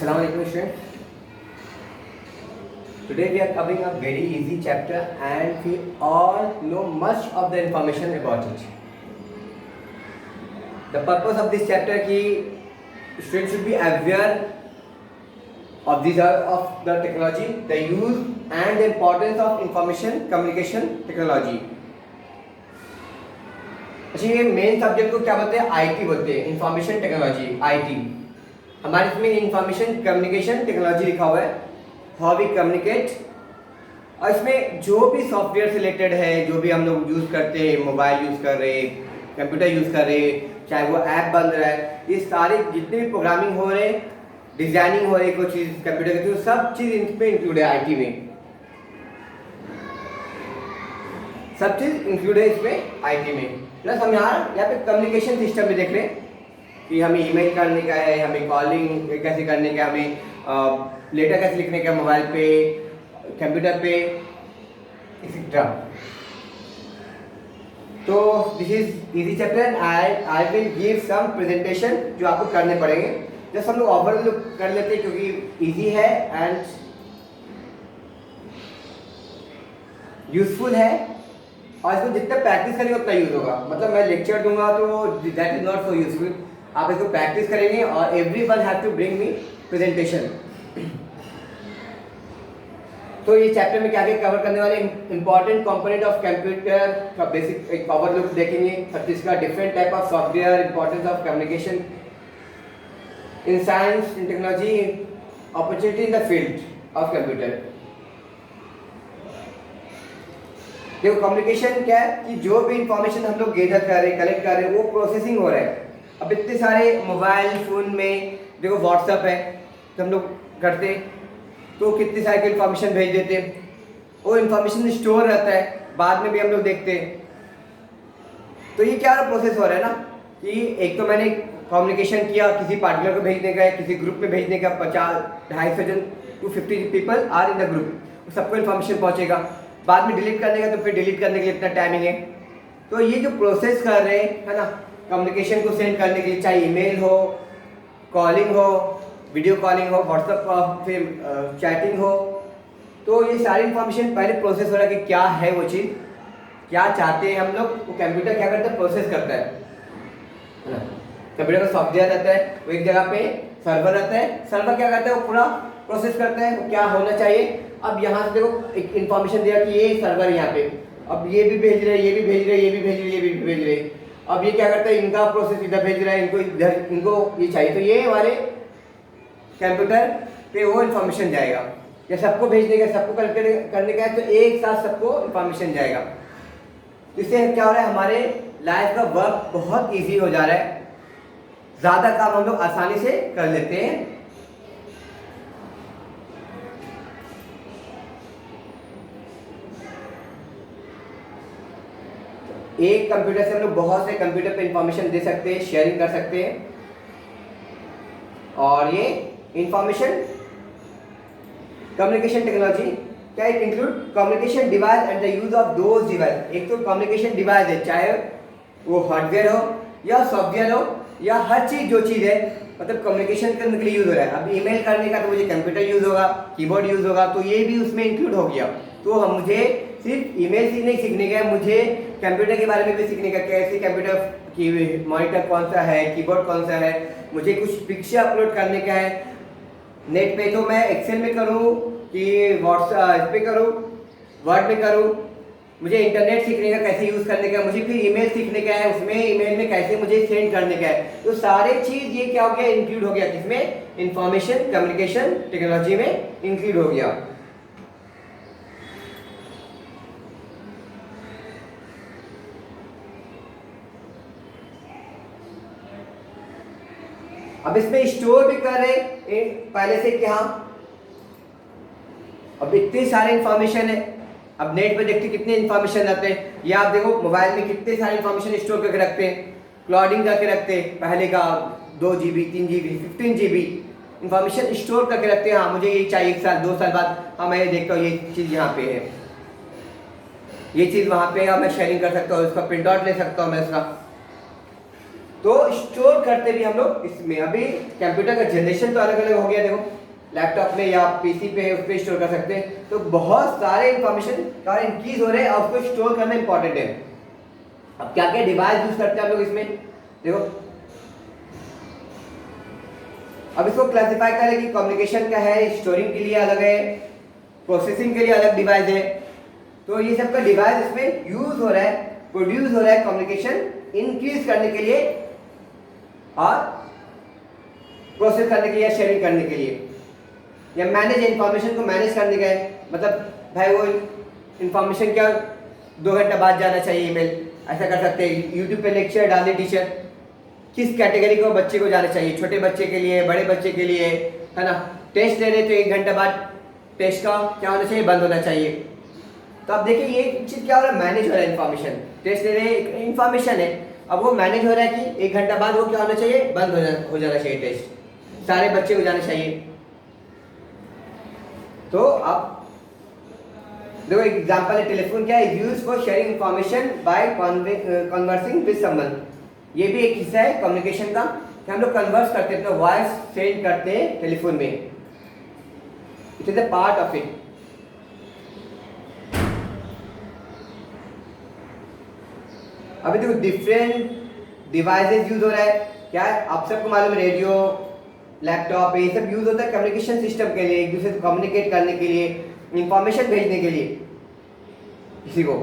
Assalamu alaikum students. Today we are covering a very easy chapter and we all know much of the information about it. The purpose of this chapter ki students should be aware of the technology, the use and the importance of information communication technology. अच्छा ये main subject को क्या बोलते हैं? IT बोलते हैं, information technology, IT. हमारे इसमें इंफॉर्मेशन कम्युनिकेशन टेक्नोलॉजी लिखा हुआ है, हाउ वी कम्युनिकेट. और इसमें जो भी सॉफ्टवेयर से रिलेटेड है, जो भी हम लोग यूज़ करते हैं, मोबाइल यूज़ कर रहे, कंप्यूटर यूज़ कर रहे, चाहे वो ऐप बन रहा है, ये सारे जितने भी प्रोग्रामिंग हो रहे, डिज़ाइनिंग हो रही, कोई चीज़ कंप्यूटर के थ्रू, सब चीज़ इसमें इंक्लूड है. आईटी में सब चीज़ इंक्लूड है इसमें आईटी में. प्लस हम यहाँ पे कम्युनिकेशन सिस्टम भी देख रहे हैं कि हमें ईमेल करने का है, हमें कॉलिंग कैसे करने का, हमें लेटर कैसे लिखने का मोबाइल पे, कंप्यूटर पे, एक्सेट्रा. तो this is easy chapter. I will give some presentation जो आपको करने पड़ेंगे. जस्ट हम लोग ओवरऑल कर लेते हैं क्योंकि इजी है एंड यूजफुल है और इसको जितना प्रैक्टिस करेंगे उतना यूज होगा. मतलब मैं लेक्चर दूंगा तो that is not so useful. आप इसको प्रैक्टिस करेंगे और every one have to bring me presentation. तो ये चैप्टर में क्या क्या कवर करने वाले, इंपॉर्टेंट कंपोनेंट ऑफ कंप्यूटर का बेसिक एक पावर लुक देखेंगे. 36 का different type of software, importance of communication in science, in technology, opportunity in the field of computer. देखो कम्युनिकेशन क्या है कि जो भी इंफॉर्मेशन हम लोग गैदर कर रहे हैं, कलेक्ट कर रहे हैं, वो प्रोसेसिंग हो रहा है. अब इतने सारे मोबाइल फ़ोन में देखो व्हाट्सअप है तो हम लोग करते तो कितने सारे की इंफॉर्मेशन भेज देते, वो इंफॉर्मेशन स्टोर रहता है, बाद में भी हम लोग देखते हैं. तो ये क्या प्रोसेस हो रहा है ना कि एक तो मैंने कम्युनिकेशन किया, किसी पार्टनर को भेजने का है, किसी ग्रुप में भेजने का, 50-250 जन 250 people are in the group, सबको इन्फॉर्मेशन पहुँचेगा. बाद में डिलीट करने का तो फिर डिलीट करने के लिए इतना टाइमिंग है. तो ये जो प्रोसेस कर रहे हैं है ना, कम्युनिकेशन को सेंड करने के लिए, चाहे ईमेल हो, कॉलिंग हो, वीडियो कॉलिंग हो, व्हाट्सएप फिर चैटिंग हो, तो ये सारी इन्फॉर्मेशन पहले प्रोसेस हो रहा है कि क्या है वो चीज़, क्या चाहते हैं हम लोग. वो कंप्यूटर क्या करता है, प्रोसेस करता है ना. कंप्यूटर का सॉफ्टवेयर रहता है, वो एक जगह पे सर्वर रहता है, सर्वर क्या करता है, वो पूरा प्रोसेस करता है वो क्या होना चाहिए. अब यहाँ से देखो एक इन्फॉर्मेशन दिया कि ये सर्वर यहाँ पे, अब ये भी भेज रहे, ये भी भेज रहे, ये भी भेज रहे, ये भी भेज रहे. अब ये क्या करता है, इनका प्रोसेस इधर भेज रहा है, इनको इधर, इनको ये चाहिए, तो ये हमारे कंप्यूटर पे वो इन्फॉर्मेशन जाएगा. या सबको भेजने का, सबको करने का है तो एक साथ सबको इन्फॉर्मेशन जाएगा. इससे क्या हो रहा है, हमारे लाइफ का वर्क बहुत ईजी हो जा रहा है, ज़्यादा काम हम लोग आसानी से कर लेते हैं. एक कंप्यूटर से हम लोग बहुत से कंप्यूटर पे इंफॉर्मेशन दे सकते हैं, शेयरिंग कर सकते हैं. और ये इंफॉर्मेशन कम्युनिकेशन टेक्नोलॉजी क्या it include communication device and the use of those device. एक तो कम्युनिकेशन डिवाइस है, चाहे वो हार्डवेयर हो या सॉफ्टवेयर हो या हर चीज़ जो चीज़ है, मतलब कम्युनिकेशन करने के लिए यूज़ हो रहा है. अब ईमेल करने का तो मुझे कंप्यूटर यूज़ होगा, कीबोर्ड यूज़ होगा, तो ये भी उसमें इंक्लूड हो गया. तो हम मुझे सिर्फ ईमेल से नहीं सीखने का है, मुझे कंप्यूटर के बारे में भी सीखने का, कैसे कंप्यूटर की मॉनिटर कौन सा है, कीबोर्ड कौन सा है, मुझे कुछ पिक्चर अपलोड करने का है नेट पे, तो मैं एक्सेल में करूँ कि व्हाट्सएप पे करूँ, वर्ड में करूँ. मुझे इंटरनेट सीखने का, कैसे यूज़ करने का, मुझे फिर ईमेल सीखने का है, उसमें ईमेल में कैसे मुझे सेंड करने का है. तो सारे चीज़ ये क्या हो गया, इंक्लूड हो गया किसमें, इंफॉर्मेशन कम्युनिकेशन टेक्नोलॉजी में इंक्लूड हो गया. अब इसमें स्टोर भी कर रहे पहले से कि हाँ अब इतने सारे इंफॉर्मेशन है. अब नेट पे देखते कितने इंफॉर्मेशन रहते हैं, या आप देखो मोबाइल में कितने सारे इंफॉर्मेशन स्टोर करके रखते हैं, क्लाउडिंग करके रखते हैं. पहले का 2 GB 3 GB 15 GB information store करके रखते हैं. हाँ मुझे ये चाहिए 1 साल 2 साल बाद, हाँ मैं ये देखता हूँ ये चीज़ यहाँ पे है, ये चीज़ वहाँ पे है, मैं शेयरिंग कर सकता हूँ, उसका प्रिंट आउट ले सकता हूँ मैं उसका. तो स्टोर करते भी हम लोग इसमें। अभी कंप्यूटर का जनरेशन तो अलग अलग हो गया, देखो लैपटॉप में या पीसी पे उस पर स्टोर कर सकते हैं। तो बहुत सारे इंफॉर्मेशन का इंक्रीज हो रहे हैं और उसको स्टोर करना इंपॉर्टेंट है। अब क्या क्या डिवाइस यूज करते हैं हम लोग इसमें, देखो अब इसको क्लासिफाई करें कि कम्युनिकेशन का है, स्टोरिंग के लिए अलग है, प्रोसेसिंग के लिए अलग डिवाइस है। तो ये सब का डिवाइस इसमें यूज हो रहा है, प्रोड्यूस हो रहा है कम्युनिकेशन इंक्रीज करने के लिए और प्रोसेस करने के लिए या शेयरिंग करने के लिए, या मैनेज इंफॉर्मेशन को मैनेज करने का है। मतलब भाई वो इंफॉर्मेशन क्या 2 घंटा बाद जाना चाहिए ईमेल, ऐसा कर सकते हैं। यूट्यूब पे लेक्चर डाल दे टीचर, किस कैटेगरी को बच्चे को जाना चाहिए, छोटे बच्चे के लिए, बड़े बच्चे के लिए, है ना। टेस्ट ले रहे तो 1 घंटा बाद टेस्ट का क्या होना चाहिए, बंद होना चाहिए। तो आप देखिए ये चीज़ क्या हो रहा है, मैनेज हो रहा है इन्फॉर्मेशन। टेस्ट ले रहे इन्फॉर्मेशन है, अब वो मैनेज हो रहा है कि 1 घंटा बाद वो क्या होना चाहिए, बंद हो जाना चाहिए टेस्ट, सारे बच्चे को जाना चाहिए। तो आप देखो एग्जांपल है, टेलीफोन क्या है, use for sharing information bye conversing with someone. ये भी एक हिस्सा है कम्युनिकेशन का कि हम लोग कन्वर्स करते हैं, तो वॉइस सेंड करते हैं टेलीफोन में, it is a part of it. अभी देखो डिफरेंट डिवाइसेस यूज हो रहा है, क्या है आप सबको मालूम है, रेडियो, लैपटॉप, ये सब यूज होता है कम्युनिकेशन सिस्टम के लिए, एक दूसरे को कम्युनिकेट करने के लिए, इंफॉर्मेशन भेजने के लिए किसी को।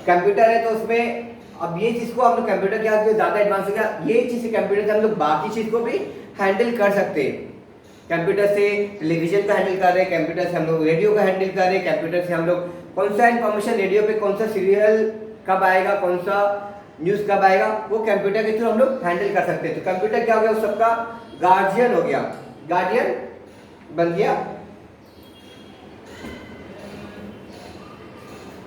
कंप्यूटर है तो उसमें अब ये चीज को हम लोग कंप्यूटर क्या ज्यादा एडवांस हो गया, ये चीज से कंप्यूटर से हम लोग बाकी चीज को भी हैंडल कर सकते हैं। कंप्यूटर से टेलीविजन को हैंडल कर रहे हैं, कंप्यूटर से हम लोग रेडियो को हैंडल कर रहे हैं, कंप्यूटर से हम लोग कौन सा इन्फॉर्मेशन रेडियो पे, कौन सा सीरियल कब आएगा, कौन सा न्यूज कब आएगा, वो कंप्यूटर के थ्रू हम लोग हैंडल कर सकते हैं। तो कंप्यूटर क्या हो गया, उस सबका गार्जियन हो गया, गार्डियन बन गया।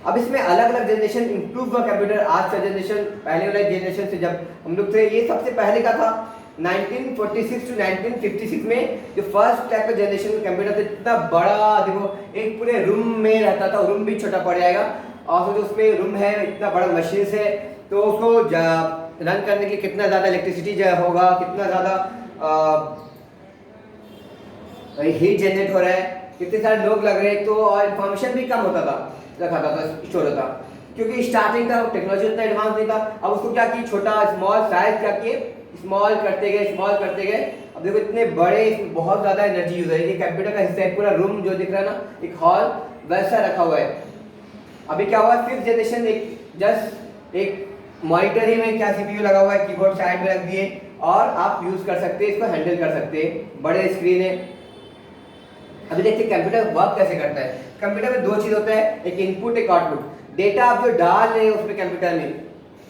अब इसमें अलग अलग जनरेशन इंप्रूव हुआ कंप्यूटर, आज का जनरेशन पहले वाले जनरेशन से जब हम लोग थे, ये सबसे पहले का था 1946 टू 1956 में जो फर्स्ट टाइप का जनरेशन कंप्यूटर था, इतना बड़ा, देखो एक पूरे रूम में रहता था, रूम भी छोटा पड़ जाएगा, और जो उसमें रूम है इतना बड़ा मशीन है, तो उसको रन करने के लिए कितना ज़्यादा इलेक्ट्रिसिटी होगा, कितना ज़्यादा हीट जनरेट हो रहा है, कितने सारे लोग लग रहे हैं, तो और इन्फॉर्मेशन भी कम होता था, रखा था स्टोर होता, क्योंकि स्टार्टिंग का टेक्नोलॉजी उतना एडवांस नहीं था। अब उसको क्या किए, छोटा स्मॉल साइज क्या किए, स्मॉल करते गए, स्मॉल करते गए। अब देखो इतने बड़े, इसमें बहुत ज़्यादा एनर्जी यूज है। ये कंप्यूटर का हिस्सा है, पूरा रूम जो दिख रहा है ना, एक हॉल वैसा रखा हुआ है। अभी क्या हुआ, 5th जनरेशन, एक जस्ट एक मॉनिटर ही में क्या सीपीयू लगा हुआ है, कीबोर्ड साइड में रख दिए और आप यूज कर सकते हैं, इसको हैंडल कर सकते हैं, बड़े स्क्रीन है। अभी देखते हैं कंप्यूटर वर्क कैसे करता है। कंप्यूटर में 2 चीज होता है, एक इनपुट एक आउटपुट। डेटा आप जो डाल रहे हैं उसमें कंप्यूटर में,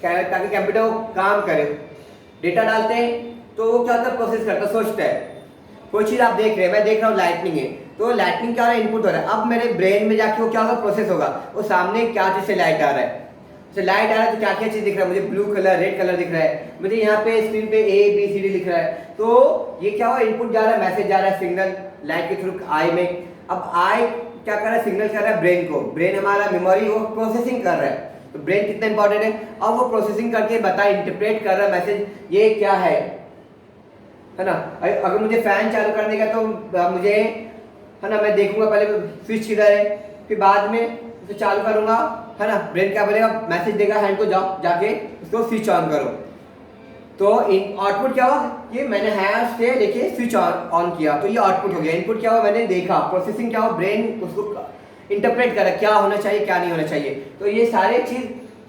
ताकि कंप्यूटर वो काम करे, डेटा डालते हैं तो वो क्या होता है, प्रोसेस करता है, सोचता है। कोई चीज आप देख रहे हैं, मैं देख रहा हूँ लाइटनिंग है, तो लाइटनिंग क्या हो रहा है, इनपुट हो रहा है। अब मेरे ब्रेन में जाके वो क्या होगा, प्रोसेस होगा, वो सामने क्या चीज से लाइट आ रहा है, जैसे लाइट आ रहा है तो क्या क्या चीज दिख रहा है, मुझे ब्लू कलर, रेड कलर दिख रहा है, मुझे यहाँ पे स्क्रीन पे ABCD लिख रहा है। तो ये क्या हुआ, इनपुट जा रहा है, मैसेज जा रहा है सिग्नल लाइट के थ्रू आई में। अब आई क्या कर रहा है, सिग्नल कर रहा है ब्रेन को, ब्रेन हमारा मेमोरी वो प्रोसेसिंग कर रहा है। तो ब्रेन कितना इंपॉर्टेंट है, अब वो प्रोसेसिंग करके बता, इंटरप्रेट कर रहा है मैसेज, ये क्या है ना। अगर मुझे फैन चालू करने का तो मुझे, है ना, मैं देखूंगा पहले स्विच किधर है, फिर बाद में उसे चालू करूंगा, है ना। ब्रेन क्या बोलेगा, मैसेज देगा हैंड को, जाओ जाके उसको स्विच ऑन करो। तो आउटपुट क्या हुआ, ये मैंने हैंड से लेके स्विच ऑन किया, तो ये आउटपुट हो गया। इनपुट क्या हुआ, मैंने देखा, प्रोसेसिंग क्या हुआ, ब्रेन उसको इंटरप्रेट करा, क्या होना चाहिए क्या नहीं होना चाहिए। तो ये सारे चीज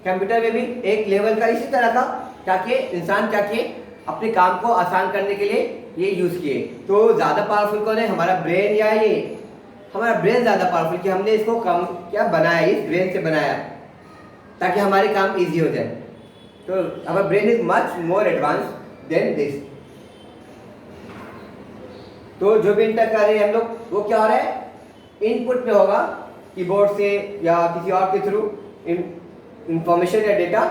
कंप्यूटर में भी एक लेवल का इसी तरह का, ताकि इंसान क्या किए, अपने काम को आसान करने के लिए ये यूज किए। तो ज्यादा पावरफुल कौन है, हमारा ब्रेन या ये, हमारा ब्रेन ज्यादा पावरफुल, कि हमने इसको कम क्या बनाया, इस ब्रेन से बनाया ताकि हमारे काम इजी हो जाए। तो our brain is much more advanced than this। तो जो भी इंटर कर रहे हैं हम लोग, वो क्या हो रहा है, इनपुट पे होगा कीबोर्ड से या किसी और के थ्रू इंफॉर्मेशन या डेटा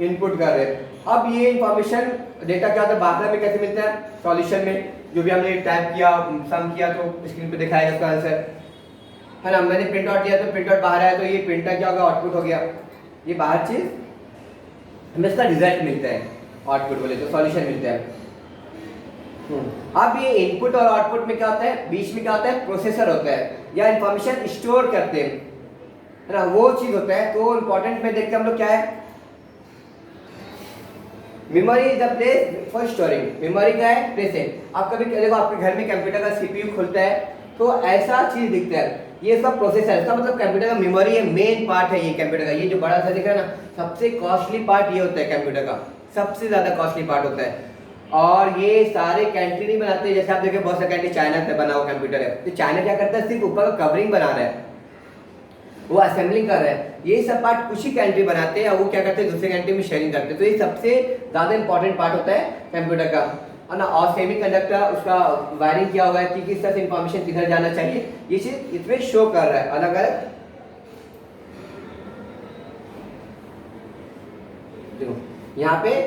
इनपुट कर रहे हैं। अब ये इंफॉर्मेशन डेटा क्या होता है, बाहर में कैसे मिलता है, सॉल्यूशन में, जो भी हमने टाइप किया, सम किया तो स्क्रीन पे दिखाएगा उसका आंसर, है ना। मैंने प्रिंट आउट लिया तो प्रिंट आउट बाहर आया, तो ये प्रिंटर क्या होगा, आउटपुट हो गया, ये बाहर चीज हमें इसका रिजल्ट मिलता है, आउटपुट बोले तो सॉल्यूशन मिलता है। अब ये इनपुट और आउटपुट में क्या होता है, बीच में क्या होता है, प्रोसेसर होता है या इंफॉर्मेशन स्टोर करते हैं, है ना, वो चीज होता है। तो इंपॉर्टेंट में देखते हैं हम लोग क्या है, memory is the place for storing. Memory क्या है, प्लेस है। आप कभी देखो आपके घर में कंप्यूटर का सीपीयू खुलता है तो ऐसा चीज दिखता है, ये इसका प्रोसेसर है, इसका मतलब कंप्यूटर का मेमोरी है, मेन पार्ट है ये कंप्यूटर का। ये जो बड़ा सा दिख रहा है ना, सबसे कॉस्टली पार्ट ये होता है कंप्यूटर का, सबसे ज्यादा कॉस्टली पार्ट होता है। और ये सारे कंट्री नहीं बनाते हैं, जैसे आप देखिए बहुत सारे कंट्री, चाइना से बना हुआ कंप्यूटर है, तो चाइना क्या करता है, सिर्फ ऊपर का कवरिंग बना रहा है, वो असेंबलिंग कर रहे हैं। ये सब पार्ट कुछ ही कंट्री बनाते हैं और वो क्या करते हैं, दूसरे कंट्री में शेयरिंग करते हैं। तो ये सबसे ज्यादा इंपॉर्टेंट पार्ट होता है कंप्यूटर का, है ना। और सेमीकंडक्टर, उसका वायरिंग किया हुआ है कि किस तरह से इंफॉर्मेशन किधर जाना चाहिए, ये चीज इसमें शो कर रहा है अलग अलग। देखो यहाँ पे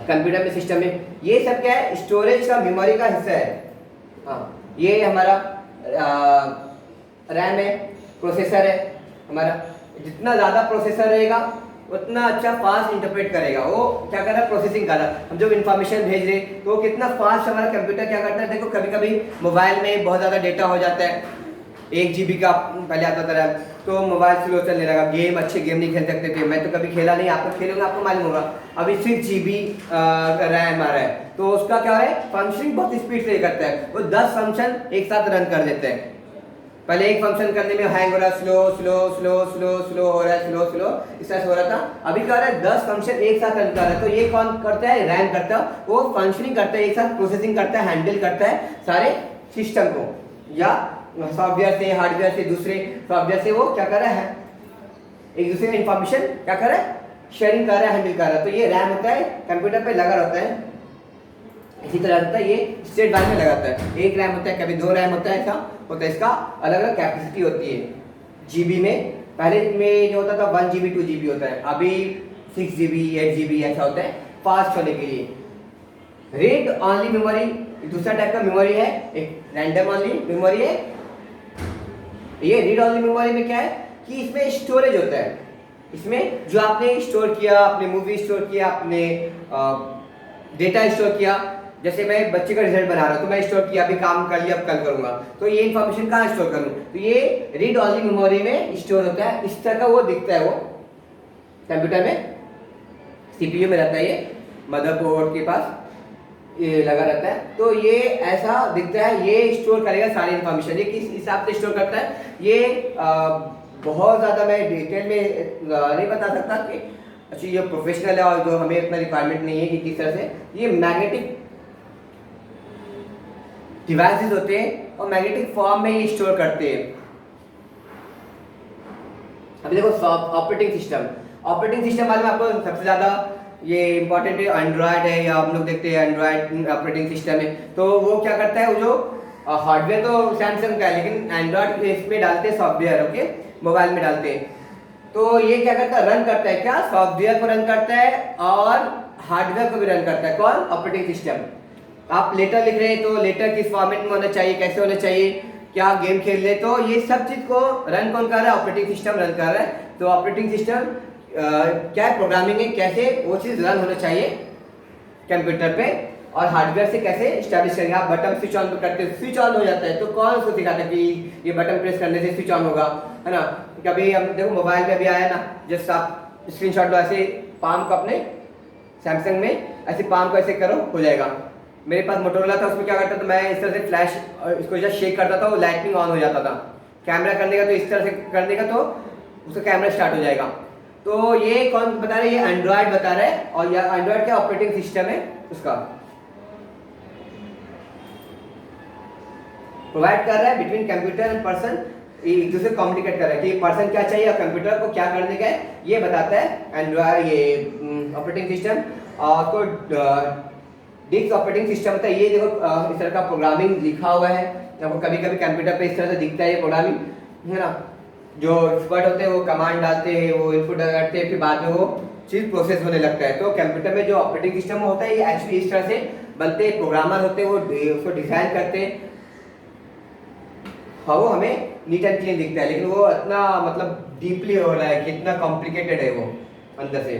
कंप्यूटर में सिस्टम में ये सब क्या है, स्टोरेज का, मेमोरी का हिस्सा है। हाँ, ये हमारा रैम है, प्रोसेसर है हमारा। जितना ज़्यादा प्रोसेसर रहेगा उतना अच्छा फास्ट इंटरप्रेट करेगा, वो क्या कर रहा है, प्रोसेसिंग कर रहा है। हम जब इन्फॉर्मेशन भेज रहे तो कितना फास्ट हमारा कंप्यूटर क्या करता है। देखो कभी कभी मोबाइल में बहुत ज़्यादा डेटा हो जाता है, 1 GB का पहले आता था रैम, तो मोबाइल स्लो चलने लगा, गेम अच्छे गेम नहीं खेल सकते थे। मैं तो कभी खेला नहीं, आपको खेलोगे आपको मालूम होगा। अभी 6 GB रैम आ रहा है, तो उसका क्या है, फंक्शनिंग बहुत स्पीड से करता है, वो 10 फंक्शन एक साथ रन कर देते हैं। पहले एक फंक्शन करने में हैंग हो रहा है, slow slow slow slow slow हो रहा है, स्लो स्लो इस तरह से हो रहा था। अभी क्या हो रहा है, 10 फंक्शन एक साथ रन कर रहा है। तो ये कौन करता है, रैम करता है, वो फंक्शनिंग करता है, एक साथ प्रोसेसिंग करता है, हैंडल करता है सारे सिस्टम को, या सॉफ्टवेयर से, हार्डवेयर से, दूसरे सॉफ्टवेयर से वो क्या कर रहा है, एक दूसरे का इंफॉर्मेशन क्या कर रहा है, शेयरिंग कर रहा है, हैंडल कर रहा है। तो ये रैम होता है, कंप्यूटर पे लगा रहता है। इसी तरह होता है, ये स्टेट बैंक में लगाता है। एक रैम होता है, कभी 2 रैम होता है, ऐसा होता है। इसका अलग अलग कैपेसिटी होती है जीबी में। पहले में जो होता था 1 GB 2 GB होता है, अभी 6 GB 8 GB ऐसा होता है, फास्ट होने के लिए। रीड ऑनली मेमोरी दूसरा टाइप का मेमोरी है, एक रैंडम ऑनली मेमोरी है। ये रीड ऑनली मेमोरी में क्या है कि इसमें स्टोरेज होता है, इसमें जो आपने स्टोर किया, अपने मूवी स्टोर किया, अपने डेटा स्टोर किया। जैसे मैं बच्चे का रिजल्ट बना रहा हूँ तो मैं स्टोर किया, अभी काम कर लिया, अब कल करूंगा, तो ये इन्फॉर्मेशन कहाँ स्टोर करूँ, तो ये रीड ऑनली मेमोरी में स्टोर होता है। इस तरह का वो दिखता है, वो कंप्यूटर में सीपीयू में रहता है, ये मदरबोर्ड के पास ये लगा रहता है। तो ये ऐसा दिखता है, ये स्टोर करेगा सारी इन्फॉर्मेशन। ये किस हिसाब से स्टोर करता है, ये बहुत ज़्यादा मैं डिटेल में नहीं बता सकता कि अच्छा ये प्रोफेशनल है और जो हमें इतना रिक्वायरमेंट नहीं है कि किस तरह से। ये मैग्नेटिक डिवाइसेस होते हैं और मैग्नेटिक फॉर्म में ये स्टोर करते हैं। अभी देखो ऑपरेटिंग सिस्टम मालूम है आपको, सबसे ज़्यादा ये इंपॉर्टेंट है, एंड्रॉयड है, या हम लोग देखते हैं एंड्रॉयड ऑपरेटिंग सिस्टम है। तो वो क्या करता है, वो जो हार्डवेयर तो सैमसंग का है, लेकिन एंड्रॉयड इसमें डालते हैं सॉफ्टवेयर, ओके, मोबाइल में डालते हैं। तो ये क्या करता है, रन करता है, क्या सॉफ्टवेयर को रन करता है और हार्डवेयर को भी रन करता है। कौन, ऑपरेटिंग सिस्टम। आप लेटर लिख रहे हैं तो लेटर किस फॉर्मेट में होना चाहिए, कैसे होना चाहिए, क्या गेम खेल रहे, तो ये सब चीज को रन कौन कर रहा है, ऑपरेटिंग सिस्टम रन कर रहा है। तो ऑपरेटिंग सिस्टम क्या है, प्रोग्रामिंग है, कैसे वो चीज रन होना चाहिए कंप्यूटर पे, और हार्डवेयर से कैसे स्टैब्लिश करेंगे। आप बटन स्विच ऑन करते हैं, स्विच ऑन हो जाता है, तो कौन उसको सिखाता है कि ये बटन प्रेस करने से स्विच ऑन होगा, है ना। कभी हम देखो मोबाइल में भी आया ना, जस्ट आप स्क्रीनशॉट लो, ऐसे पाम को अपने सैमसंग में ऐसे पाम को ऐसे करो, हो जाएगा। मेरे पास मोटोरोला था, उसमें क्या करता था मैं, इस तरह से फ्लैश इसको जस्ट शेक करता था, वो लाइटिंग ऑन हो जाता था। कैमरा करने का तो इस तरह से करने का तो उसका कैमरा स्टार्ट हो जाएगा। तो ये कौन बता रहा है, ये एंड्रॉयड बता रहा है, और यह एंड्रॉयड क्या ऑपरेटिंग सिस्टम है, उसका प्रोवाइड कर रहा है बिटवीन कंप्यूटर एंड पर्सन, एक दूसरे कम्युनिकेट कर रहा है कि पर्सन क्या चाहिए और कंप्यूटर को क्या करने का है, ये बताता है एंड्रॉयड, ये ऑपरेटिंग सिस्टम। और तो डिस्क ऑपरेटिंग सिस्टम होता है, ये देखो इस तरह का प्रोग्रामिंग लिखा हुआ है, आपको कभी कभी कंप्यूटर पे इस तरह से दिखता है ये प्रोग्रामिंग, है ना। जो एक्सपर्ट होते हैं वो कमांड डालते हैं, वो इनपुट करते हैं, फिर बाद में वो चीज़ प्रोसेस होने लगता है। तो कंप्यूटर में जो ऑपरेटिंग सिस्टम होता है, ये एक्चुअली इस तरह से बनते हैं, प्रोग्रामर होते हैं वो उसको डिजाइन करते हैं, हाँ वो हमें नीट एंड क्लीन दिखता है, लेकिन वो इतना मतलब डीपली हो रहा है, कितना कॉम्प्लिकेटेड है वो अंदर से।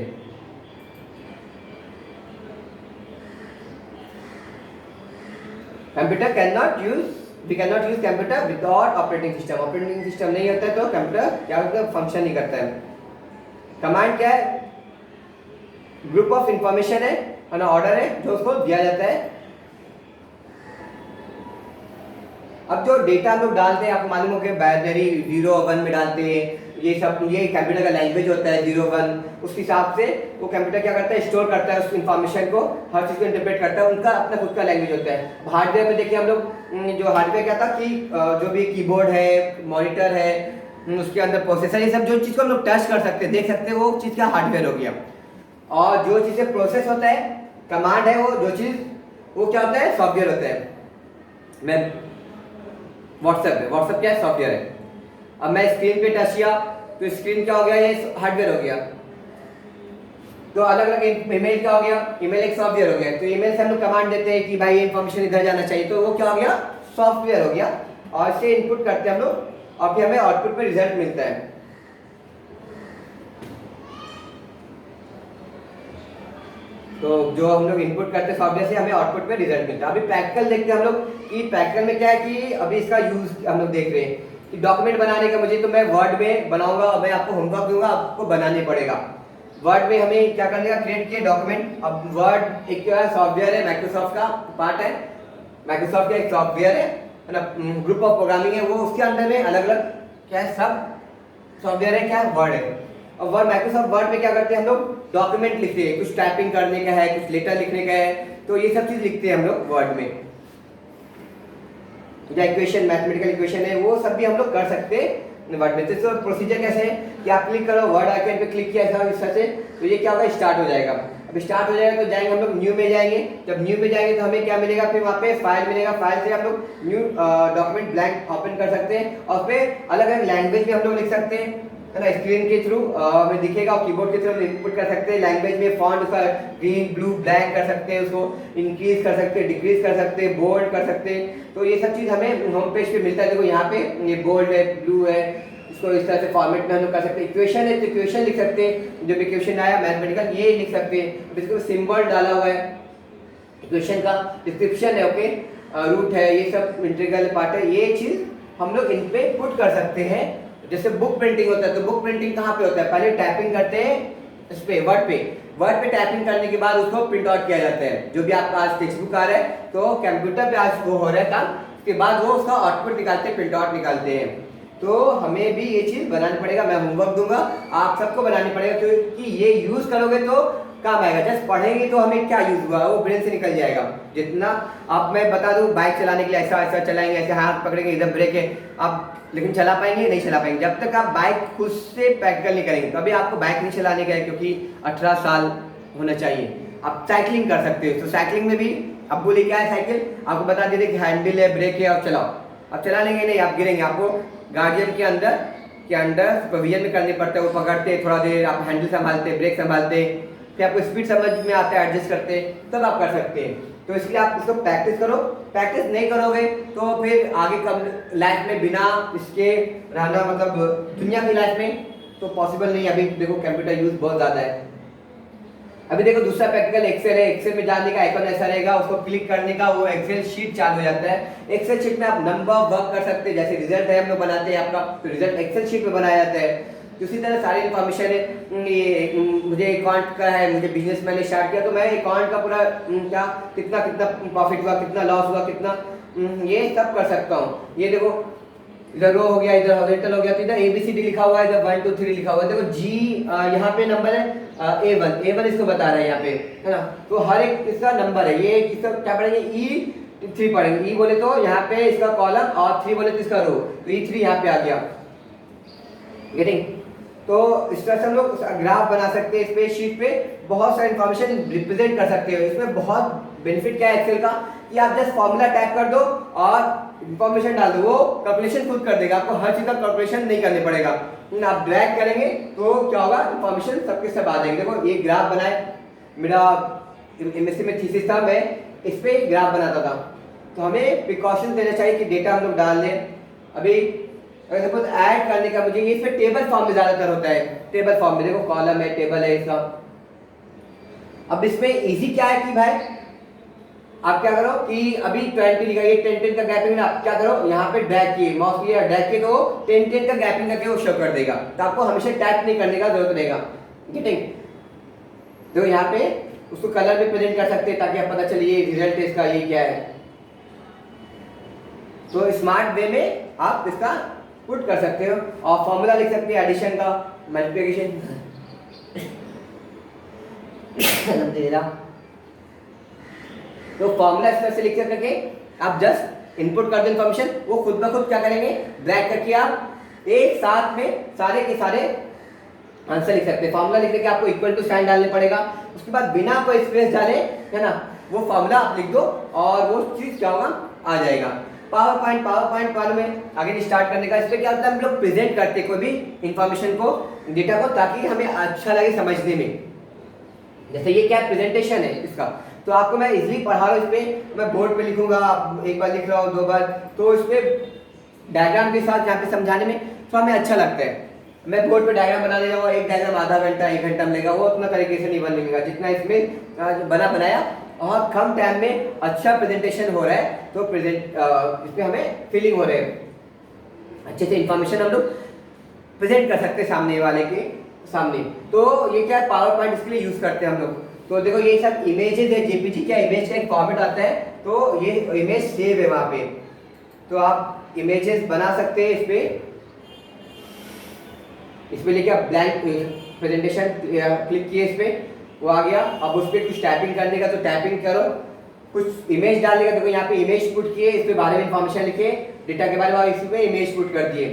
Computer can not use, we can not use computer without operating system. Operating system नहीं होता है तो कंप्यूटर क्या होता है, फंक्शन नहीं करता है। कमांड क्या है, ग्रुप ऑफ इंफॉर्मेशन है ना, ऑर्डर है जो उसको दिया जाता है। अब जो डेटा हम लोग डालते हैं, आपको मालूम हो कि बाइनरी 0 1 में डालते हैं, ये सब ये कंप्यूटर का लैंग्वेज होता है 0 1, उस हिसाब से वो कंप्यूटर क्या करता है, स्टोर करता है उस इन्फॉर्मेशन को, हर चीज़ को इंटरप्रेट करता है, उनका अपना खुद का लैंग्वेज होता है। हार्डवेयर में देखिए हम लोग जो हार्डवेयर क्या था कि जो भी कीबोर्ड है, मॉनिटर है, उसके अंदर प्रोसेसर, ये सब जो चीज़ को हम लोग टच कर सकते हैं, देख सकते हैं, वो चीज़ का हार्डवेयर हो गया। और जो चीज़ें प्रोसेस होता है, कमांड है, वो जो चीज़ वो क्या होता है, सॉफ्टवेयर होता है। मैं व्हाट्सएप है, व्हाट्सएप क्या है, सॉफ्टवेयर है। अब मैं स्क्रीन पे टच किया तो स्क्रीन क्या हो गया, ये हार्डवेयर हो गया। तो अलग अलग ईमेल क्या हो गया, ईमेल एक सॉफ्टवेयर हो गया। तो ईमेल से हम लोग कमांड देते हैं कि भाई ये इन्फॉर्मेशन इधर जाना चाहिए, तो वो क्या हो गया, सॉफ्टवेयर हो गया। और इसे इनपुट करते हैं हम लोग और फिर हमें आउटपुट पे रिजल्ट मिलता है। तो जो हम लोग इनपुट करते हैं सॉफ्टवेयर से, हमें आउटपुट पे रिजल्ट मिलता है। अभी प्रैक्टिकल देखते हैं हम लोग कि प्रैक्टिकल में क्या है कि अभी इसका यूज हम लोग देख रहे हैं कि डॉक्यूमेंट बनाने का मुझे, तो मैं वर्ड में बनाऊंगा और मैं आपको होमवर्क दूंगा, आपको बनाने पड़ेगा। वर्ड में हमें क्या करने का, क्रिएट किए डॉक्यूमेंट। अब वर्ड एक सॉफ्टवेयर है, माइक्रोसॉफ्ट का पार्ट है, माइक्रोसॉफ्ट का एक सॉफ्टवेयर है ना, ग्रुप ऑफ प्रोग्रामिंग है वो, उसके अंदर में अलग अलग क्या है, सब सॉफ्टवेयर है, क्या वर्ड है। और वर्ड, माइक्रोसॉफ्ट वर्ड में क्या करते हैं हम लोग, डॉक्यूमेंट लिखते हैं, कुछ टाइपिंग करने का है, कुछ लेटर लिखने का है, तो ये सब चीज लिखते हैं हम लोग वर्ड में। जो इक्वेशन, मैथमेटिकल इक्वेशन है, वो सब भी हम लोग कर सकते हैं वर्ड में। तो प्रोसीजर कैसे है कि आप क्लिक करो, वर्ड आइकन पे क्लिक किया ऐसा इस तरह से, तो ये क्या होगा, स्टार्ट हो जाएगा। अब स्टार्ट हो जाएगा तो जाएंगे हम लोग न्यू में जाएंगे। जब न्यू में जाएंगे तो हमें क्या मिलेगा, फिर वहाँ पे फाइल मिलेगा, फाइल से हम लोग न्यू डॉक्यूमेंट ब्लैंक ओपन कर सकते हैं और फिर अलग अलग लैंग्वेज में हम लोग लिख सकते हैं, है ना। स्क्रीन के थ्रू हमें दिखेगा और कीबोर्ड के थ्रू इनपुट कर सकते हैं लैंग्वेज में, फॉन्ट उसका ग्रीन, ब्लू, ब्लैक कर सकते हैं, उसको इंक्रीज कर सकते हैं, डिक्रीज कर सकते हैं, बोल्ड कर सकते हैं। तो ये सब चीज़ हमें होम पेज पे मिलता है। देखो यहाँ पे ये बोल्ड है, ब्लू है, इसको इस तरह से फॉर्मेट में हम लोग कर सकते हैं। इक्वेशन है तो इक्वेशन लिख सकते हैं, जब इक्वेशन आया मैथमेटिकल ये लिख सकते हैं, इसको सिंबल डाला हुआ है, इक्वेशन का डिस्क्रिप्शन है, ओके, रूट है, ये सब इंटीग्रल पार्ट है, ये चीज़ हम लोग इन पे पुट कर सकते हैं। जैसे बुक प्रिंटिंग होता है, तो बुक प्रिंटिंग कहाँ पे होता है, पहले टाइपिंग करते हैं इस पे, वर्ड पे टाइपिंग करने के बाद उसको प्रिंट आउट किया जाता है। जो भी आपका आज टेक्स्ट बुक आ रहा है तो कंप्यूटर पे आज वो हो रहा है काम, उसके बाद वो उसका आउटपुट निकालते हैं, प्रिंट आउट निकालते हैं। तो हमें भी ये चीज़ बनानी पड़ेगा, मैं होमवर्क दूंगा, आप सबको बनानी पड़ेगा, क्योंकि ये यूज़ करोगे तो काम आएगा। जस्ट पढ़ेंगे तो हमें क्या यूज़ हुआ, वो ब्रेन से निकल जाएगा। जितना आप, मैं बता दूं, बाइक चलाने के लिए ऐसा ऐसा चलाएंगे, ऐसे हाथ पकड़ेंगे, इधर ब्रेक है, आप लेकिन चला पाएंगे नहीं चला पाएंगे जब तक आप बाइक खुद से प्रैक्टिकल नहीं करेंगे। कभी आपको बाइक नहीं चलाने का है, क्योंकि 18 साल होना चाहिए। आप साइकिलिंग कर सकते हो, तो साइकिलिंग में भी अब्बू लेके आए साइकिल, आपको बता दे कि हैंडल है, ब्रेक है, आप चलाओ। आप चला लेंगे नहीं, आप गिरेंगे, आपको गार्जियन के अंदर सुपरविजन में करने पड़ता है, वो पकड़ते थोड़ा देर, आप हैंडल संभालते, ब्रेक संभालते, फिर आपको स्पीड समझ में आता है, एडजस्ट करते, तब आप कर सकते हैं। तो इसलिए आप इसको प्रैक्टिस करो। प्रैक्टिस नहीं करोगे तो फिर आगे कब लाइफ में बिना इसके रहना, मतलब दुनिया की लाइफ में तो पॉसिबल नहीं है। अभी देखो कंप्यूटर यूज बहुत ज़्यादा है। अभी देखो दूसरा प्रैक्टिकल एक्सेल है, एक्सेल में जाने का आइकन ऐसा रहेगा, उसको क्लिक करने का वो एक्सेल शीट चालू हो जाता है। एक्सेल शीट में आप नंबर वर्क कर सकते हैं, जैसे रिजल्ट है हम लोग बनाते हैं आपका, तो रिजल्ट एक्सेल शीट में बनाया जाता है। उसी तरह सारी इन्फॉर्मेशन है, ये मुझे अकाउंट का है, मुझे बिजनेस मैंने स्टार्ट किया तो मैं अकाउंट का पूरा क्या कितना कितना प्रॉफिट हुआ, कितना लॉस हुआ, कितना ये सब कर सकता हूँ। ये देखो इधर रो हो गया, इधर हॉरिजॉन्टल हो गया, तो इधर ABCD लिखा हुआ है, इधर 1 2 3 लिखा हुआ है। देखो G यहाँ पे नंबर है A1 इसको बता रहा है यहाँ पे, है ना। तो हर एक इसका नंबर है, ये इसका क्या पढ़ेंगे, E3 पढ़ेंगे। E बोले तो यहाँ पे इसका कॉलम और 3 बोले तो इसका रो, तो E3 यहाँ पे आ गया, गेटिंग। तो इस तरह से हम लोग ग्राफ बना सकते हैं, इस पे शीट पे बहुत सारी इन्फॉर्मेशन रिप्रेजेंट कर सकते हो। इसमें बहुत बेनिफिट क्या है एक्सेल का कि आप जस्ट फॉर्मूला टाइप कर दो और इन्फॉर्मेशन डाल दो, वो कैलकुलेशन खुद कर देगा, आपको हर चीज़ का कैलकुलेशन नहीं करने पड़ेगा। आप ड्रैग करेंगे तो क्या होगा, इन्फॉर्मेशन सबके सब आ जाएंगे। देखो ये ग्राफ बनाए, मेरा MSc में थीसिस था, मैं इस पे ग्राफ बनाता था। तो हमें प्रिकॉशन देना चाहिए कि डेटा हम लोग डाल दें, अभी अगर सपोज ऐड करने का मुझे, ये इसमें टेबल फॉर्म में ज्यादातर होता है, टेबल फॉर्म में देखो कॉलम है, टेबल है इसका। अब इसमें इजी क्या है कि भाई आप क्या करो कि अभी 20 लिखा, ये 10 का गैपिंग है, आप क्या करो यहाँ पे ड्रैग किए, माउस किया ड्रैग किए, तो 10 का गैपिंग करके वो शो कर देगा, तो आपको हमेशा टैप नहीं करने का जरूरत रहेगा। गेटिंग? तो यहाँ पे उसको कलर में प्रेजेंट कर सकते हैं ताकि आप पता चले ये रिजल्ट है इसका, ये क्या है। तो स्मार्ट वे में आप इसका पुट कर सकते हो, और फॉर्मूला लिख सकते हैं एडिशन का, मल्टीप्लिकेशन तो फॉर्मूला इस तरह से लिख करके आप जस्ट इनपुट कर दो इन्फॉर्मेशन, वो खुद ब खुद क्या करेंगे, ड्रैग करके आप एक साथ में सारे के सारे आंसर लिख सकते हैं। फॉर्मूला लिखने के आपको इक्वल टू साइन डालने पड़ेगा, उसके बाद बिना कोई स्पेस डाले, है ना, वो फॉर्मूला आप लिख दो और वो चीज क्या होगा, आ जाएगा। पावर पॉइंट वाले में आगे स्टार्ट करने का, इसमें क्या होता है, हम लोग प्रेजेंट करते कोई भी इंफॉर्मेशन को, डेटा को, ताकि हमें अच्छा लगे समझने में। जैसे ये क्या प्रेजेंटेशन है इसका, तो आपको मैं इजीली पढ़ा रहा हूँ, इसमें मैं बोर्ड पे लिखूंगा, एक बार लिख रहा हूँ, 2 बार, तो इसमें डायग्राम के साथ यहाँ पे समझाने में तो हमें अच्छा लगता है। मैं बोर्ड पे डायग्राम बना दे रहा हूँ, एक डायग्राम आधा घंटा 1 घंटा में लेगा, वो उतना तरीके से नहीं बनेगा जितना इसमें बनाया, और कम टाइम में अच्छा प्रेजेंटेशन हो रहा है, तो इसमें हमें फीलिंग हो रहा है, अच्छे से इंफॉर्मेशन हम लोग प्रेजेंट कर सकते हैं सामने वाले के सामने। तो ये क्या है, पावर पॉइंट इसके लिए यूज करते हैं हम लोग। तो देखो ये सब इमेजेस है, जेपीजी क्या इमेज का एक फॉर्मेट आता है, तो ये इमेज सेव है वहां पे, तो आप इमेजेस बना सकते हैं इसमें लेके आप ब्लैंक प्रेजेंटेशन क्लिक किए, इस पे वो आ गया। अब उस पर कुछ टाइपिंग करने का, तो टाइपिंग करो, कुछ इमेज डालने का, देखो यहाँ पे इमेज पुट किए, इस पे बारे में इंफॉर्मेशन लिखे, डेटा के बारे में, इस पे इमेज पुट कर दिए,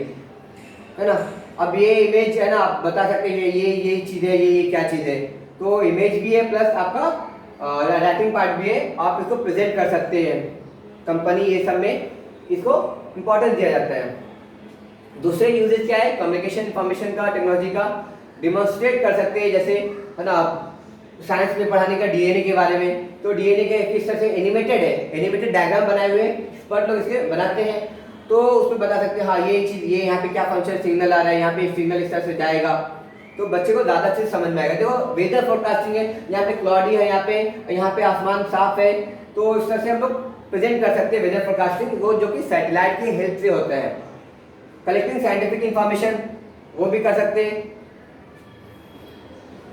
है ना। अब ये इमेज है ना, आप बता सकते हैं ये चीज है, ये क्या चीज है, तो इमेज भी है प्लस आपका राइटिंग पार्ट भी है, आप इसको प्रेजेंट कर सकते हैं। कंपनी ये सब में इसको इंपॉर्टेंस दिया जाता है। दूसरे यूजेज क्या है, कम्युनिकेशन इंफॉर्मेशन का, टेक्नोलॉजी का डिमॉन्स्ट्रेट कर सकते हैं, जैसे है ना साइंस में पढ़ाने का डीएनए के बारे में, तो डीएनए के किस तरह से एनिमेटेड है, एनिमेटेड डायग्राम बनाए हुए एक्सपर्ट लोग इसके बनाते हैं, तो उसमें बता सकते हैं हाँ ये चीज, ये यहाँ पे क्या फंक्शन सिग्नल आ रहा है, यहाँ पे सिग्नल इस तरह से जाएगा, तो बच्चे को ज्यादा चीज समझ में आएगा। देखो वेदर फोरकास्टिंग है, यहाँ पे क्लॉडी है, यहाँ पे आसमान साफ है, तो इस तरह से हम लोग प्रेजेंट कर सकते हैं वेदर फोरकास्टिंग, वो जो कि सैटेलाइट की हेल्प से होता है। कलेक्टिंग साइंटिफिक इंफॉर्मेशन वो भी कर सकते हैं,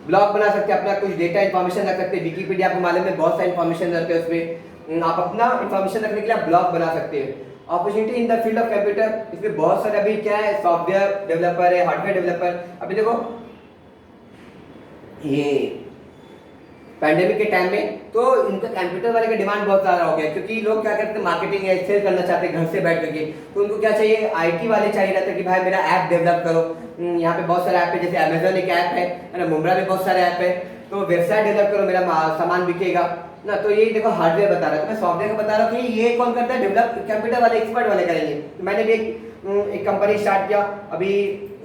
ब्लॉग बना सकते हैं, अपना कुछ डेटा इंफॉर्मेशन रख सकते हैं, विकीपीडिया आपको मालूम है बहुत सारी इंफॉर्मेशन रहते हैं उसमें, आप अपना इंफॉर्मेशन रखने के लिए आप ब्लॉग बना सकते हैं। Opportunity in the field of computer, इसमें बहुत सारे अभी क्या है, सॉफ्टवेयर डेवलपर है, हार्डवेयर डेवलपर। अभी देखो ये पैंडेमिक के टाइम में तो इनका कंप्यूटर वाले का डिमांड बहुत ज़्यादा हो गया, क्योंकि लोग क्या करते हैं, मार्केटिंग है, सेल करना चाहते हैं घर से बैठ करके, तो उनको क्या चाहिए, आईटी वाले चाहिए रहता है कि भाई मेरा ऐप डेवलप करो। यहाँ पे बहुत सारे ऐप है, जैसे अमेजन एक ऐप है ना, मुंब्रा में बहुत सारे ऐप है, तो वेबसाइट डेवलप करो, मेरा सामान बिकेगा ना। तो ये देखो हार्डवेयर बता रहा है, तो मैं सॉफ्टवेयर का बता रहा हूँ कि ये कौन करता है, डेवलप कंप्यूटर वाले एक्सपर्ट वाले करेंगे। तो मैंने भी एक कंपनी स्टार्ट किया अभी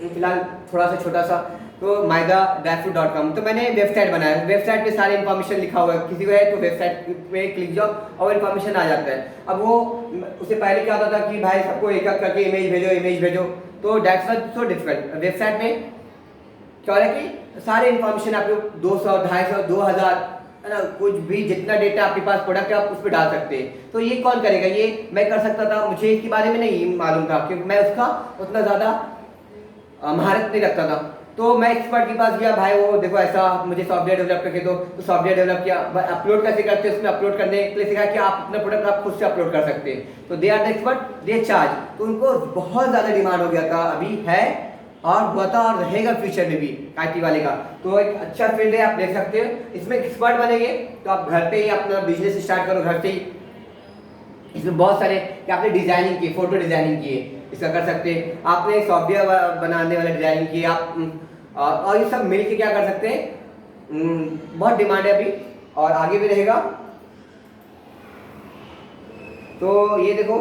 फिलहाल, थोड़ा सा छोटा सा, तो maida-food.com, तो मैंने वेबसाइट बनाया, वेबसाइट पे सारे इन्फॉर्मेशन लिखा हुआ है, किसी को है तो वेबसाइट पे क्लिक जाओ और इन्फॉर्मेशन आ जाता है। अब वो उससे पहले क्या होता था कि भाई सबको एक एक करके इमेज भेजो, तो that's was so difficult. Website में क्या हो रहा है कि सारे इन्फॉर्मेशन आपको 200, 250, 2000 है ना, कुछ भी जितना डेटा आपके पास प्रोडक्ट है आप उस पर डाल सकते हैं। तो ये कौन करेगा, ये मैं कर सकता था, मुझे इसके बारे में नहीं मालूम था, क्योंकि मैं उसका उतना ज़्यादा महारत नहीं रखता था। तो मैं एक्सपर्ट के पास गया, भाई वो देखो ऐसा मुझे सॉफ्टवेयर डेवलप करके दो, तो सॉफ्टवेयर डेवलप किया। अपलोड कैसे करते हैं, उसमें अपलोड करने के लिए सिखाया कि आप अपना प्रोडक्ट आप खुद से अपलोड कर सकते हैं, तो they are the expert, they charge. तो उनको बहुत ज़्यादा डिमांड हो गया था, अभी है और हुआ था और रहेगा फ्यूचर में भी आईटी वाले का। तो एक अच्छा फील्ड है, आप देख सकते हो, इसमें एक्सपर्ट बनेंगे तो आप घर पे ही अपना बिजनेस स्टार्ट करो, घर से ही। इसमें बहुत सारे कि आपने डिजाइनिंग की, फोटो डिजाइनिंग की है, इसका कर सकते हैं, आपने सॉफ्टवेयर बनाने वाला डिजाइनिंग की आप, और ये सब मिल के क्या कर सकते हैं। बहुत डिमांड है अभी और आगे भी रहेगा। तो ये देखो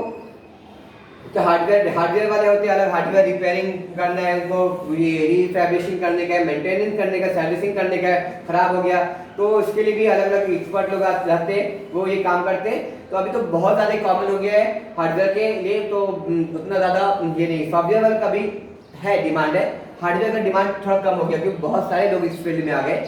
तो हार्डवेयर वाले होते हैं अलग, हार्डवेयर रिपेयरिंग करना है उनको, ये रीफैब्रिकेशन करने का है, मेंटेनेंस करने का, सर्विसिंग करने का है, खराब हो गया तो उसके लिए भी अलग अलग एक्सपर्ट लोग रहते हैं, वो ये काम करते हैं। तो अभी तो बहुत ज़्यादा कॉमन हो गया है हार्डवेयर के लिए, तो उतना ज़्यादा ये नहीं, सॉफ्टवेयर वाला का भी है डिमांड है, हार्डवेयर का डिमांड थोड़ा कम हो गया क्योंकि बहुत सारे लोग इस फील्ड में आ गए।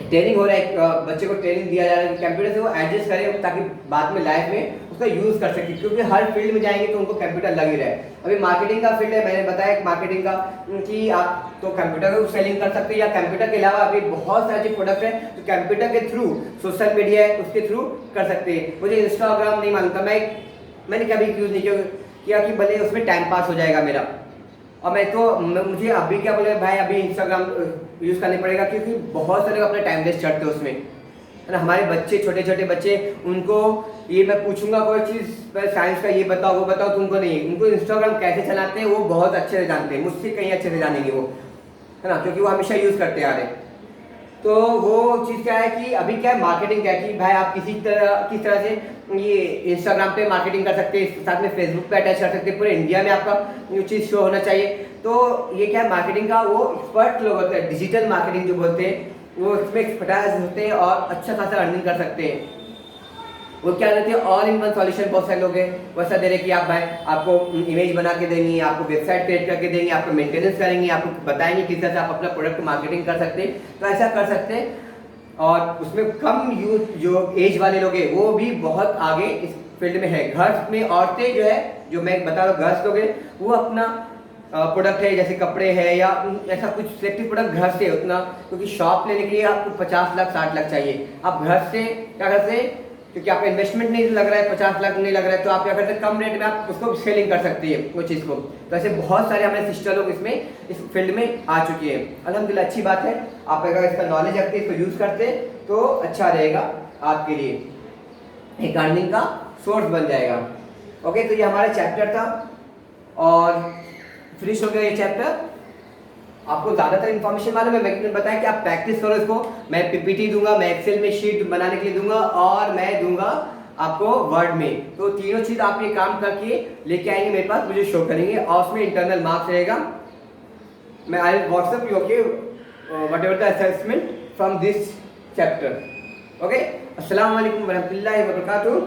ट्रेनिंग हो रहा है, बच्चे को ट्रेनिंग दिया जा रहा है कंप्यूटर से वो एडजस्ट करे ताकि बाद में लाइफ में उसका यूज़ कर सके, क्योंकि हर फील्ड में जाएंगे तो उनको कंप्यूटर लग ही रहा है। अभी मार्केटिंग का फील्ड है, मैंने बताया मार्केटिंग का कि आप तो कंप्यूटर को सेलिंग कर सकते हैं, या कंप्यूटर के अलावा अभी बहुत सारे जो प्रोडक्ट है तो कंप्यूटर के थ्रू, सोशल मीडिया है उसके थ्रू कर सकते हैं। मुझे इंस्टाग्राम नहीं मानता, मैंने कभी यूज़ नहीं किया कि भले उसमें टाइम पास हो जाएगा मेरा, और मुझे अभी क्या बोले भाई अभी इंस्टाग्राम यूज़ करने पड़ेगा क्योंकि बहुत सारे लोग अपना टाइम वेस्ट करते हैं उसमें, है ना। हमारे बच्चे, छोटे छोटे बच्चे, उनको ये मैं पूछूंगा कोई चीज़ साइंस का ये बताओ वो बताओ, तुमको नहीं, उनको इंस्टाग्राम कैसे चलाते हैं वो बहुत अच्छे से जानते हैं, मुझसे कहीं अच्छे से जानेंगे वो, है ना, क्योंकि वो हमेशा यूज़ करते आ रहे हैं। तो वो चीज़ क्या है कि अभी क्या है मार्केटिंग क्या है कि भाई आप किस तरह से ये इंस्टाग्राम पे मार्केटिंग कर सकते हैं, साथ में फेसबुक पे अटैच कर सकते हैं, पूरे इंडिया में आपका ये चीज़ शो होना चाहिए। तो ये क्या है मार्केटिंग का वो एक्सपर्ट लोग होते हैं, डिजिटल मार्केटिंग जो बोलते हैं वो इसमें एक्सपर्टाइज होते हैं और अच्छा खासा अर्निंग कर सकते हैं। वो क्या रहते हैं ऑल इन वन सॉल्यूशन, बहुत सारे लोग हैं वैसा दे रहे कि आप भाई आपको इमेज बना के देंगे, आपको वेबसाइट क्रिएट करके देंगे, आपको मेंटेनेंस करेंगे, आपको बताएंगे किस तरह से आप अपना प्रोडक्ट मार्केटिंग कर सकते हैं, तो ऐसा कर सकते हैं। और उसमें कम यूथ जो एज वाले लोग हैं वो भी बहुत आगे इस फील्ड में है। घर में औरतें जो है, जो मैं बता रहा हूँ गर्ल्स लोग हैं, वो अपना प्रोडक्ट है जैसे कपड़े है या ऐसा कुछ सिलेक्टिव प्रोडक्ट घर से उतना, क्योंकि शॉप लेने के लिए आपको 50 लाख 60 लाख चाहिए, आप घर से क्या करते हैं क्योंकि आपका इन्वेस्टमेंट नहीं लग रहा है, 50 लाख नहीं लग रहा है, तो आप क्या करते हैं कम रेट में आप उसको सेलिंग कर सकते हैं वो चीज़ को। तो ऐसे बहुत सारे हमारे सिस्टर लोग इसमें इस फील्ड में आ चुके हैं, अल्हम्दुलिल्लाह अच्छी बात है। आप अगर इसका नॉलेज रखते हैं, इसको यूज़ करते हैं तो अच्छा रहेगा आपके लिए, एक अर्निंग का सोर्स बन जाएगा। ओके, तो ये हमारा चैप्टर था और फिनिश हो गया ये चैप्टर। आपको ज़्यादातर इन्फॉर्मेशन मालूम है, मैंने बताया कि आप प्रैक्टिस करो इसको। मैं पीपीटी दूंगा, मैं एक्सेल में शीट बनाने के लिए दूंगा और मैं दूंगा आपको वर्ड में, तो तीनों चीज़ आप ये काम करके लेके आएंगे मेरे पास, मुझे शो करेंगे और उसमें इंटरनल मार्क्स रहेगा। मैं I WhatsApp you okay whatever the assessment from this chapter. Okay, अस्सलाम वालेकुम वरहमतुल्लाहि वबरकातुहू।